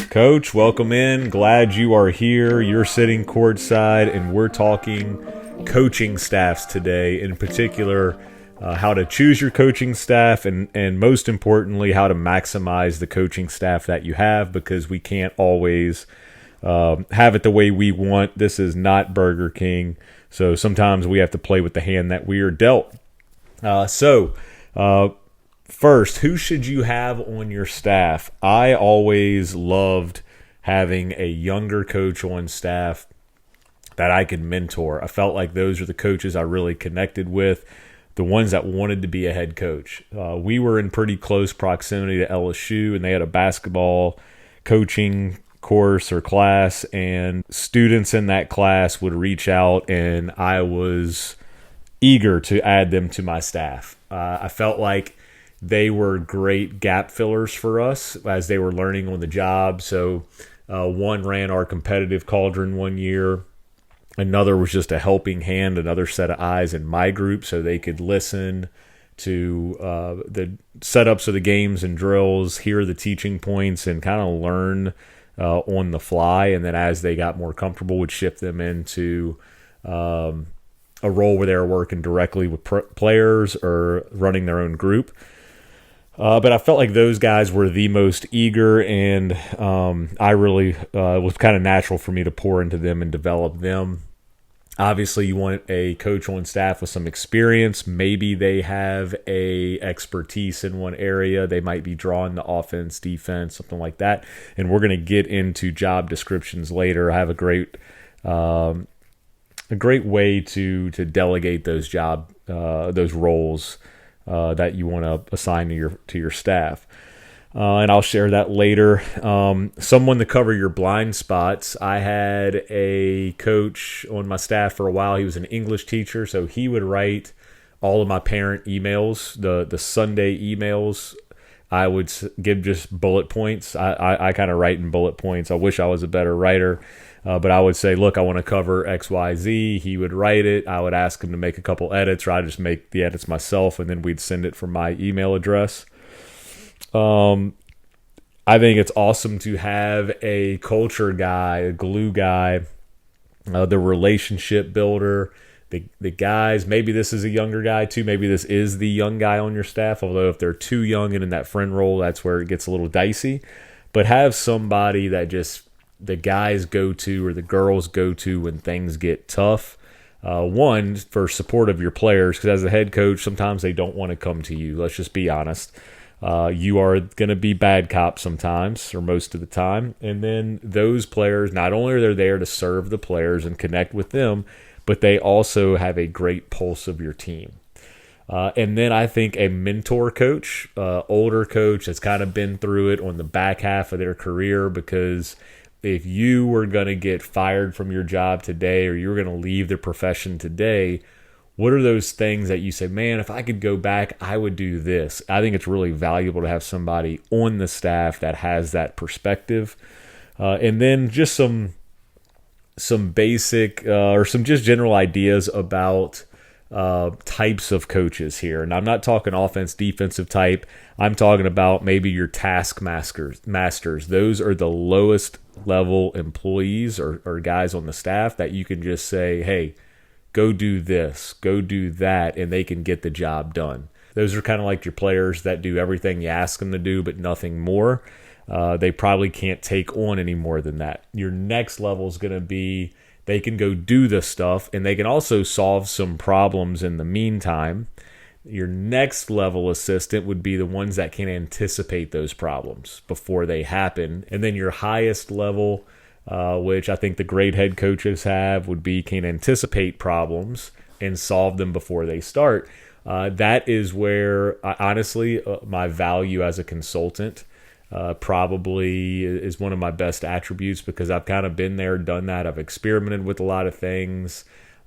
Coach, welcome in. Glad you are here. You're sitting courtside, and we're talking coaching staffs today. In particular, how to choose your coaching staff, and most importantly, how to maximize the coaching staff that you have, because we can't always have it the way we want. This is not Burger King, so sometimes we have to play with the hand that we are dealt. First, who should you have on your staff? I always loved having a younger coach on staff that I could mentor. I felt like those are the coaches I really connected with, the ones that wanted to be a head coach. We were in pretty close proximity to LSU, and they had a basketball coaching course or class, and students in that class would reach out, and I was eager to add them to my staff. I felt like they were great gap fillers for us as they were learning on the job. So one ran our competitive cauldron one year. Another was just a helping hand, another set of eyes in my group so they could listen to the setups of the games and drills, hear the teaching points, and kind of learn on the fly. And then as they got more comfortable, would shift them into a role where they were working directly with players or running their own group. But I felt like those guys were the most eager, and I really was kind of natural for me to pour into them and develop them. Obviously, you want a coach on staff with some experience. Maybe they have a expertise in one area. They might be drawing the offense, defense, something like that. And we're going to get into job descriptions later. I have a great way to delegate those those roles that you want to assign to your staff. And I'll share that later. Someone to cover your blind spots. I had a coach on my staff for a while. He was an English teacher, so he would write all of my parent emails, the Sunday emails. I would give just bullet points. I kind of write in bullet points. I wish I was a better writer. But I would say, look, I want to cover X, Y, Z. He would write it. I would ask him to make a couple edits, or I'd just make the edits myself, and then we'd send it from my email address. I think it's awesome to have a culture guy, a glue guy, the relationship builder, the guys. Maybe this is a younger guy too. Maybe this is the young guy on your staff, although if they're too young and in that friend role, that's where it gets a little dicey. But have somebody that just the guys go to or the girls go to when things get tough. One, for support of your players, because as a head coach, sometimes they don't want to come to you. Let's just be honest. You are going to be bad cop sometimes, or most of the time. And then those players, not only are they there to serve the players and connect with them, but they also have a great pulse of your team. And then I think a mentor coach, older coach that's kind of been through it on the back half of their career, because if you were going to get fired from your job today, or you were going to leave the profession today, what are those things that you say, man, if I could go back, I would do this? I think it's really valuable to have somebody on the staff that has that perspective. And then just some basic or some just general ideas about types of coaches here. And I'm not talking offense, defensive type. I'm talking about maybe your task masters. Those are the lowest level employees or guys on the staff that you can just say, hey, go do this, go do that, and they can get the job done. Those are kind of like your players that do everything you ask them to do, but nothing more. They probably can't take on any more than that. Your next level is going to be they can go do the stuff, and they can also solve some problems in the meantime. Your next level assistant would be the ones that can anticipate those problems before they happen. And then your highest level, which I think the great head coaches have, would be can anticipate problems and solve them before they start. That is where, honestly, my value as a consultant probably is one of my best attributes, because I've kind of been there, done that. I've experimented with a lot of things.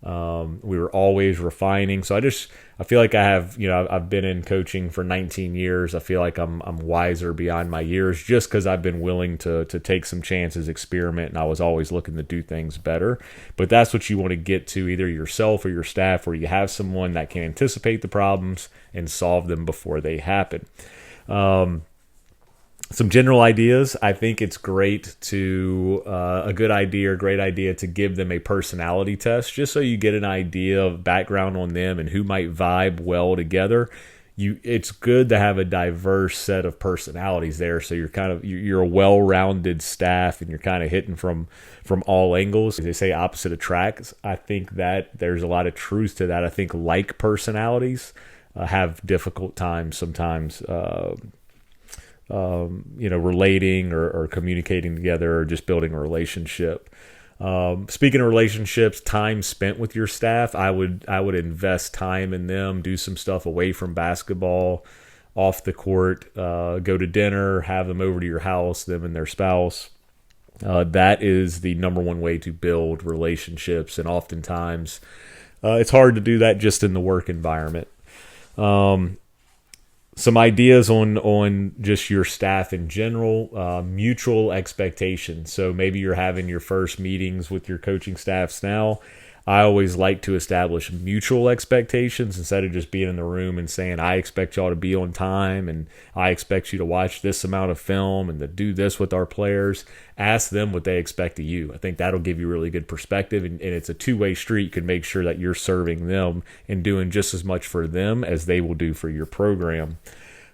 We were always refining. So I feel like I have, I've been in coaching for 19 years. I feel like I'm wiser beyond my years just because I've been willing to take some chances, experiment, and I was always looking to do things better. But that's what you want to get to, either yourself or your staff, where you have someone that can anticipate the problems and solve them before they happen. Some general ideas. I think it's great to a great idea to give them a personality test, just so you get an idea of background on them and who might vibe well together. It's good to have a diverse set of personalities there, so you're a well-rounded staff and you're kind of hitting from all angles. They say opposite attracts. I think that there's a lot of truth to that. I think like personalities have difficult times sometimes. Relating or communicating together or just building a relationship. Speaking of relationships, time spent with your staff, I would invest time in them, do some stuff away from basketball, off the court, go to dinner, have them over to your house, them and their spouse. That is the number one way to build relationships. And oftentimes it's hard to do that just in the work environment. Some ideas on just your staff in general, mutual expectations. So maybe you're having your first meetings with your coaching staffs now. I always like to establish mutual expectations instead of just being in the room and saying, I expect y'all to be on time and I expect you to watch this amount of film and to do this with our players. Ask them what they expect of you. I think that'll give you really good perspective, and it's a two-way street. You can make sure that you're serving them and doing just as much for them as they will do for your program.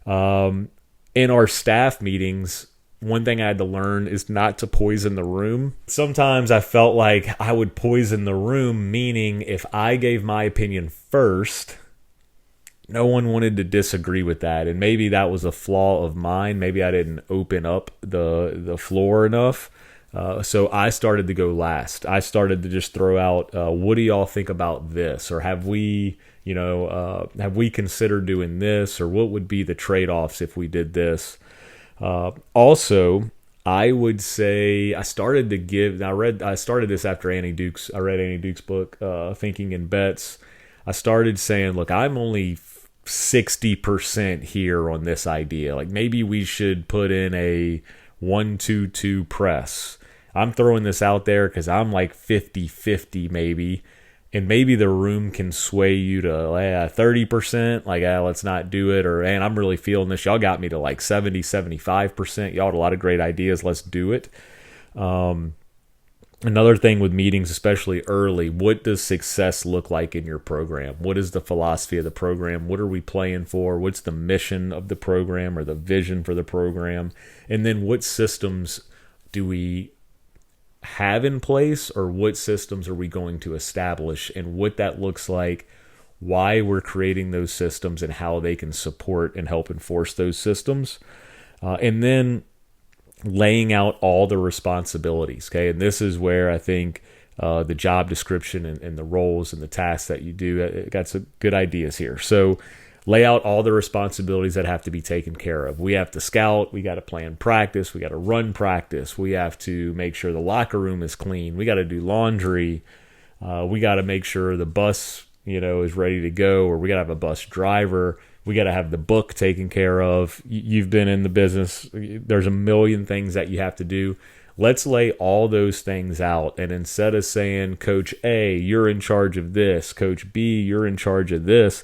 In our staff meetings, one thing I had to learn is not to poison the room. Sometimes I felt like I would poison the room, meaning if I gave my opinion first, no one wanted to disagree with that. And maybe that was a flaw of mine. Maybe I didn't open up the floor enough. So I started to go last. I started to just throw out, what do y'all think about this? Or have we considered doing this? Or what would be the trade-offs if we did this? Also, I would say I started this after Annie Duke's. I read Annie Duke's book, Thinking in Bets. I started saying, look, I'm only 60% here on this idea. Like maybe we should put in a 1-2-2 press. I'm throwing this out there because I'm like 50-50 maybe. And maybe the room can sway you to 30%, like, let's not do it. Or, man, I'm really feeling this. Y'all got me to like 70-75%. Y'all had a lot of great ideas. Let's do it. Another thing with meetings, especially early, what does success look like in your program? What is the philosophy of the program? What are we playing for? What's the mission of the program or the vision for the program? And then what systems do we have in place, or what systems are we going to establish, and what that looks like, why we're creating those systems, and how they can support and help enforce those systems. And then laying out all the responsibilities. Okay. And this is where I think the job description and the roles and the tasks that you do, got some good ideas here. So lay out all the responsibilities that have to be taken care of. We have to scout. We got to plan practice. We got to run practice. We have to make sure the locker room is clean. We got to do laundry. We got to make sure the bus, is ready to go, or we got to have a bus driver. We got to have the book taken care of. You've been in the business. There's a million things that you have to do. Let's lay all those things out. And instead of saying, Coach A, you're in charge of this, Coach B, you're in charge of this,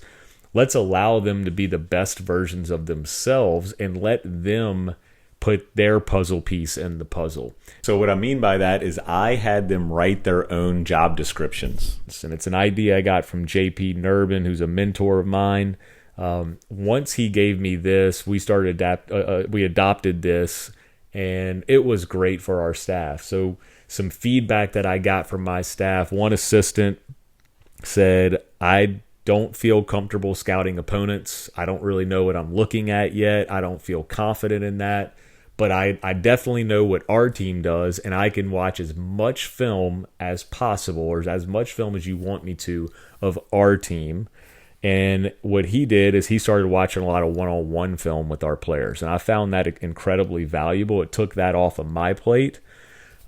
let's allow them to be the best versions of themselves and let them put their puzzle piece in the puzzle. So what I mean by that is I had them write their own job descriptions. And it's an idea I got from JP Nurbin, who's a mentor of mine. Once he gave me this, we adopted this, and it was great for our staff. So some feedback that I got from my staff, one assistant said, I don't feel comfortable scouting opponents. I don't really know what I'm looking at yet. I don't feel confident in that. But I definitely know what our team does, and I can watch as much film as possible, or as much film as you want me to, of our team. And what he did is he started watching a lot of one-on-one film with our players. And I found that incredibly valuable. It took that off of my plate.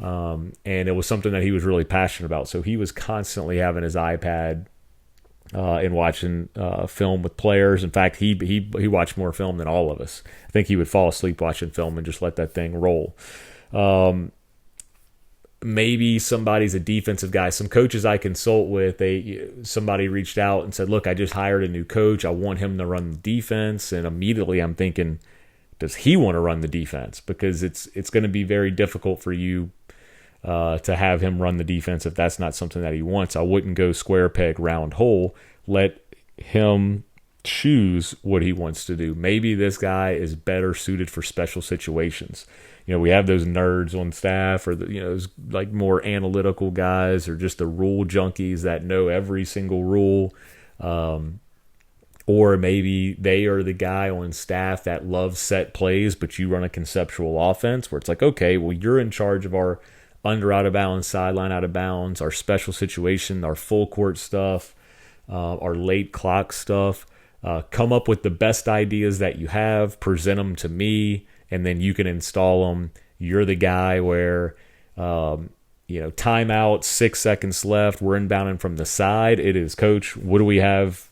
And it was something that he was really passionate about. So he was constantly having his iPad and watching film with players. In fact, he watched more film than all of us. I think he would fall asleep watching film and just let that thing roll. Maybe somebody's a defensive guy. Some coaches I consult with, somebody reached out and said, look, I just hired a new coach. I want him to run the defense. And immediately I'm thinking, does he want to run the defense? Because it's going to be very difficult for you to have him run the defense if that's not something that he wants. I wouldn't go square peg, round hole. Let him choose what he wants to do. Maybe this guy is better suited for special situations. We have those nerds on staff, or those like more analytical guys, or just the rule junkies that know every single rule. Or maybe they are the guy on staff that loves set plays, but you run a conceptual offense where it's like, okay, well, you're in charge of our under out of bounds, sideline out of bounds, our special situation, our full court stuff, our late clock stuff. Come up with the best ideas that you have, present them to me, and then you can install them. You're the guy where, timeout, 6 seconds left, we're inbounding from the side. It is, coach, what do we have?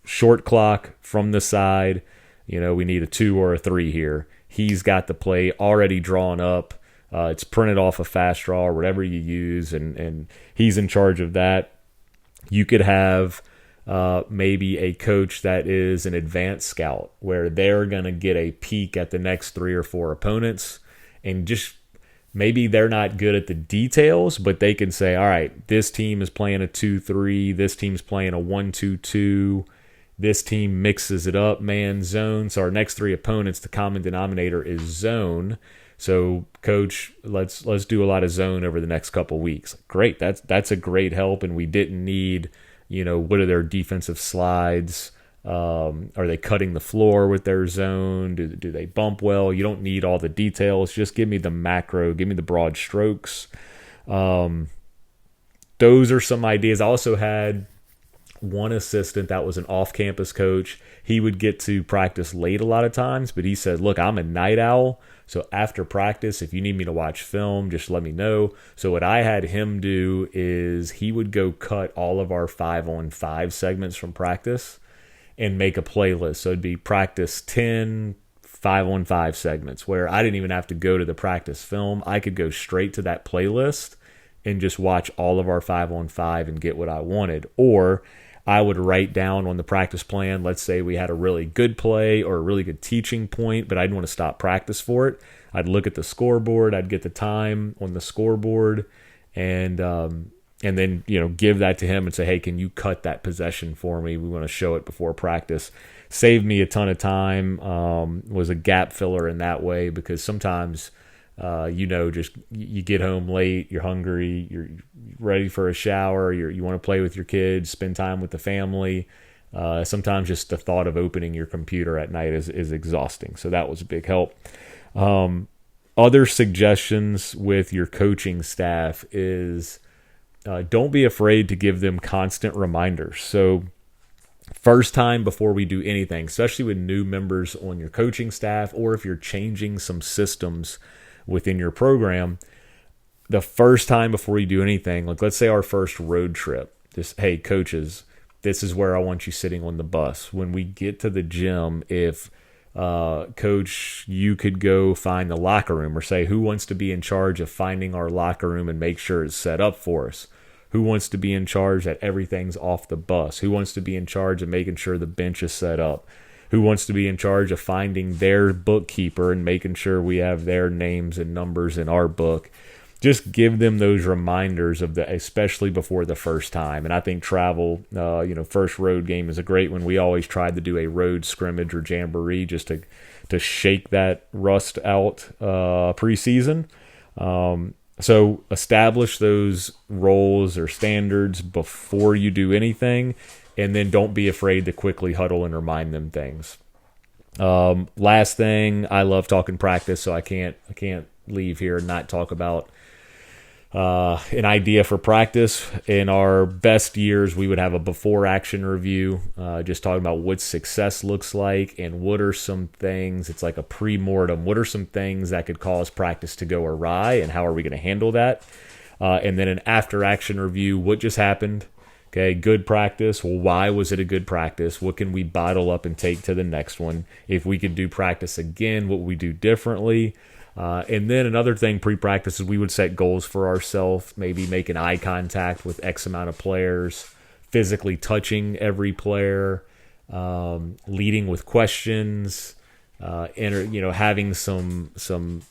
Short clock from the side. We need a 2 or a 3 here. He's got the play already drawn up. It's printed off a fast draw or whatever you use, and he's in charge of that. You could have maybe a coach that is an advanced scout where they're going to get a peek at the next 3 or 4 opponents, and just maybe they're not good at the details, but they can say, all right, this team is playing a 2-3, this team's playing a 1-2-2, this team mixes it up, man, zone. So our next 3 opponents, the common denominator is zone. So, coach, let's do a lot of zone over the next couple weeks. Great, that's a great help, and we didn't need, what are their defensive slides? Are they cutting the floor with their zone? Do they bump well? You don't need all the details. Just give me the macro, give me the broad strokes. Those are some ideas. I also had one assistant that was an off-campus coach. He would get to practice late a lot of times, but he said, look, I'm a night owl. So after practice, if you need me to watch film, just let me know. So what I had him do is he would go cut all of our 5-on-5 segments from practice and make a playlist. So it'd be practice 10 5-on-5 segments where I didn't even have to go to the practice film. I could go straight to that playlist and just watch all of our 5-on-5 and get what I wanted. Or I would write down on the practice plan, let's say we had a really good play or a really good teaching point, but I didn't want to stop practice for it. I'd look at the scoreboard, I'd get the time on the scoreboard, and then give that to him and say, hey, can you cut that possession for me? We want to show it before practice. Saved me a ton of time. Was a gap filler in that way, because sometimes just you get home late, you're hungry, you're ready for a shower, you want to play with your kids, spend time with the family. Sometimes just the thought of opening your computer at night is exhausting. So that was a big help. Other suggestions with your coaching staff is don't be afraid to give them constant reminders. So first time before we do anything, especially with new members on your coaching staff, or if you're changing some systems within your program, the first time before you do anything, like let's say our first road trip, just, hey, coaches, this is where I want you sitting on the bus. When we get to the gym, if coach, you could go find the locker room, or say, who wants to be in charge of finding our locker room and make sure it's set up for us? Who wants to be in charge that everything's off the bus? Who wants to be in charge of making sure the bench is set up? Who wants to be in charge of finding their bookkeeper and making sure we have their names and numbers in our book? Just give them those reminders especially before the first time. And I think travel, first road game is a great one. We always tried to do a road scrimmage or jamboree just to shake that rust out preseason. So establish those roles or standards before you do anything, and then don't be afraid to quickly huddle and remind them things. Last thing, I love talking practice, so I can't leave here and not talk about an idea for practice. In our best years, we would have a before action review, just talking about what success looks like and what are some things. It's like a pre-mortem. What are some things that could cause practice to go awry, and how are we going to handle that? And then an after action review. What just happened? Okay, good practice. Well, why was it a good practice? What can we bottle up and take to the next one? If we could do practice again, what would we do differently? And then another thing pre-practice is we would set goals for ourselves, maybe making eye contact with X amount of players, physically touching every player, leading with questions, and having some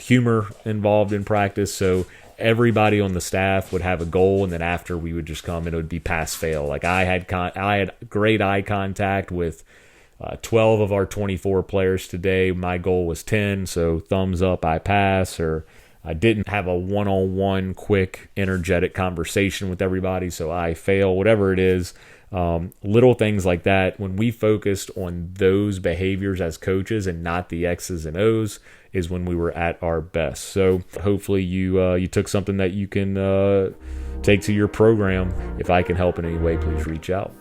humor involved in practice. So everybody on the staff would have a goal, and then after we would just come and it would be pass fail. Like I had great eye contact with 12 of our 24 players today. My goal was 10, so thumbs up, I pass. Or I didn't have a one-on-one quick energetic conversation with everybody, so I fail. Whatever it is, little things like that. When we focused on those behaviors as coaches and not the X's and O's, is when we were at our best. So hopefully you took something that you can take to your program. If I can help in any way, please reach out.